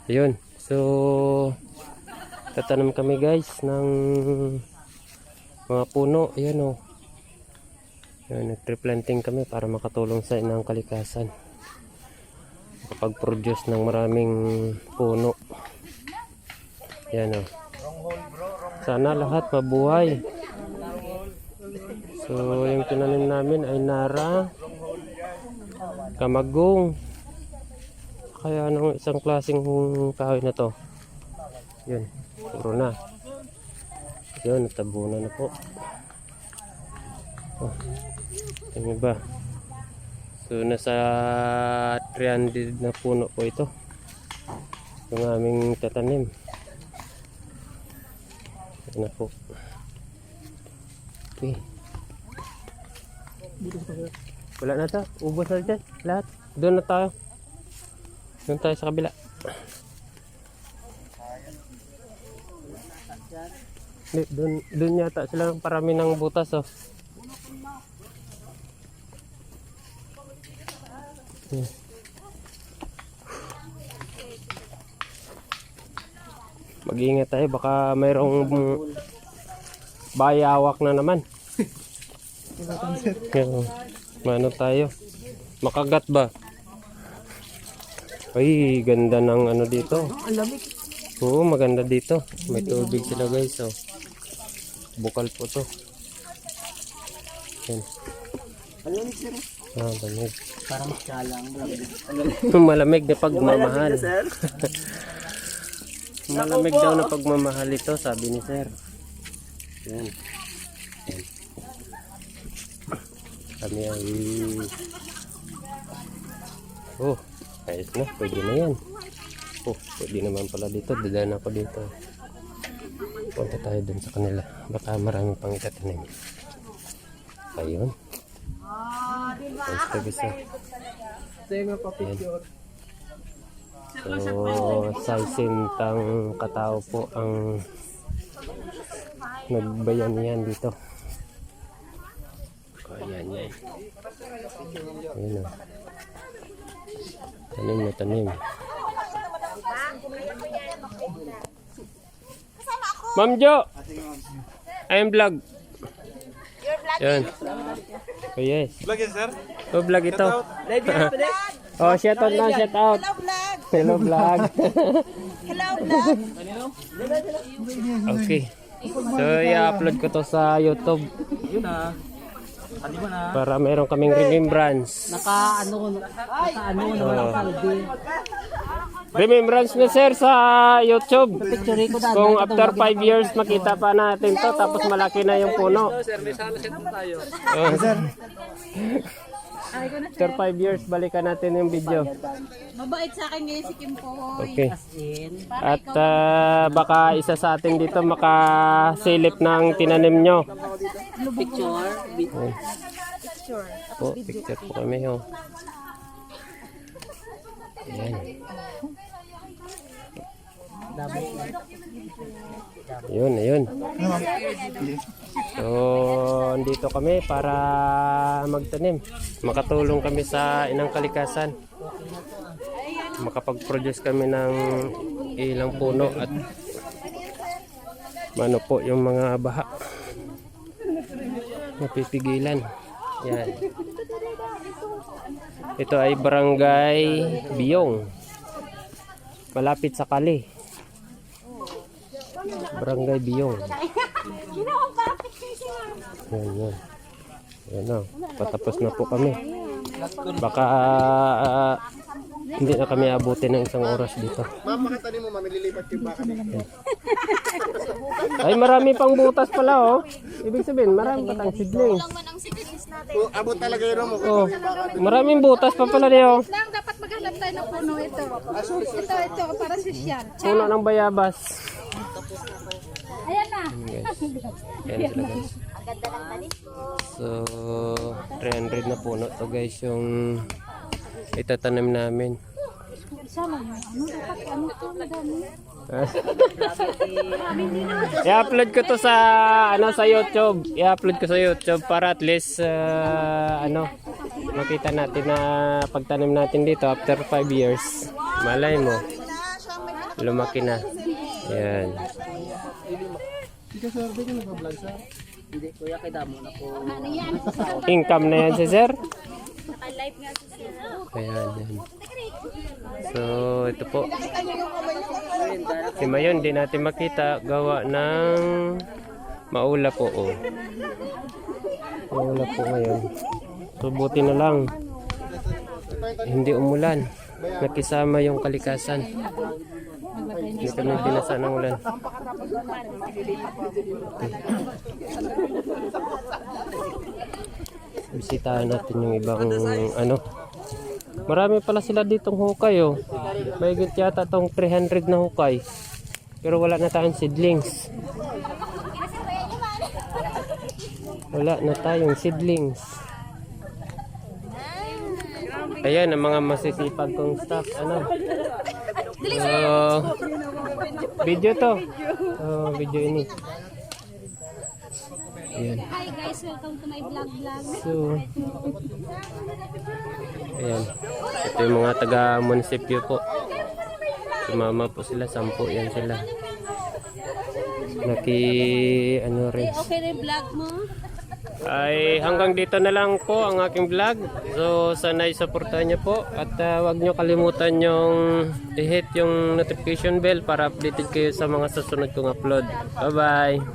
Ayun. So, tatanam kami guys ng mga puno. Ayan o. Ayan, nag-tree-planting kami para makatulong sa inang kalikasan. Makapag-produce ng maraming puno. Ayan o. Sana lahat mabuhay. So, yung tinanim namin ay nara, kamagong. Kaya anong isang klaseng kahoy na to. Yun, puro na. Yun, natabunan na po. Oh, yung iba. So, nasa 300 na puno po ito. Yung aming tatanim. Yan na po. Okay. Wala na to. Ubos na dyan. Lahat. Doon na tayo. Doon tayo sa kabila. Doon yata sila parami ng butas oh. Mag-iingat tayo baka mayroong bayawak na naman. Mano tayo? Makagat ba? Ay, ganda ng ano dito. Oo, maganda dito. May tubig sila guys. Oh. Bukal po to. Yan. Ah, lamig. Parang salang. Malamig na pagmamahal. Malamig daw na pagmamahal ito, sabi ni sir. Yan. Yan. Kami ay... Oh, ayos na. Pwede na yan. Oh, pwede naman pala dito. Dadaan ako dito. Punta tayo dun sa kanila. Baka marami pang itatanim. Ayun. Ayos ka gusto. So, saisintang katao po ang nagbayanihan dito. Ayan yan. Ayun o. Tanim na tanim. Ma'am Jo! I'm vlog. Yan. Oh yes. Vlog yan, sir? Oh, vlog ito. Oh, shout out na, shout out. Hello vlog. Hello vlog. Okay. So, i-upload ko to sa YouTube. Yun na. Ano ba na? Para meron kaming remembrance. Naka-ano Remembrance na sir sa YouTube. picture ko dahil. Kung after 5 years makita pa natin to tapos malaki na yung puno. Sir, may sunset tayo. Oh, sir. After 5 years balikan natin yung video. Mabait sa akin ngayon si Kim Poy. Okay. At baka isa sa atin dito makasilip ng tinanim nyo. Picture. Po, picture po kami oh. Ayan. Ayun, ayun. So, andito kami para magtanim. Makatulong kami sa inang kalikasan. Makapag-produce kami ng ilang puno at ano po yung mga baha. Napipigilan. Yan. Ito ay Barangay Biyong. Malapit sa Kali. Barangay Biyong. Yan, yan. Yan na. Patapos na po kami. Baka hindi na kami abutin ng isang oras dito. Ma'am, makatanim mo, ma'am, ililipat yung baka nila. Ay, marami pang butas pala, oh. Ibig sabihin, marami pa tayong seedlings. Abot talaga yun mo. Oh, maraming butas pa pala niyo. Lang dapat maghanap tayo ng puno ito. Ito para sosyal. Puno ng bayabas. Ayan na. Ayan sila guys. So, 300 na puno to guys yung itatanim namin. Sana ano dapat ano to madami. I-upload ko to sa sa YouTube. I-upload ko sa YouTube para at least makita natin na pagtanim natin dito after 5 years. Malay mo. lumaki na. Yan. Sige sir, di ka nag-vlog sir. Hindi, kuya, kay damo na po. Income na yan si sir. Naka-live nga si Sir. Kaya yan. So, ito po. Si Mayon, di natin makita. Gawa ng maula po. Oh. Maula po ngayon. So, buti na lang. Hindi umulan. Nakisama yung kalikasan. Hindi kami binasa ng ulan. Bisitahan natin yung ibang ano. Marami pala sila ditong hukay oh. Mahigit yata tong 300 na hukay. Pero wala na tayong seedlings. Wala na tayong seedlings. Ayan ang mga masisipag kong staff. Ano? Video to. Video ini. Ayan. Hi guys, welcome to my vlog. So, ayan. Ito yung mga taga-munisipyo po. Sumama po sila, 10 yan sila. Ano rin. Okay na yung vlog mo? Ay hanggang dito na lang po ang aking vlog. So sana i-supportahan niyo po at wag niyo kalimutan yung i-hit yung notification bell para updated kayo sa mga susunod kong upload. Bye bye.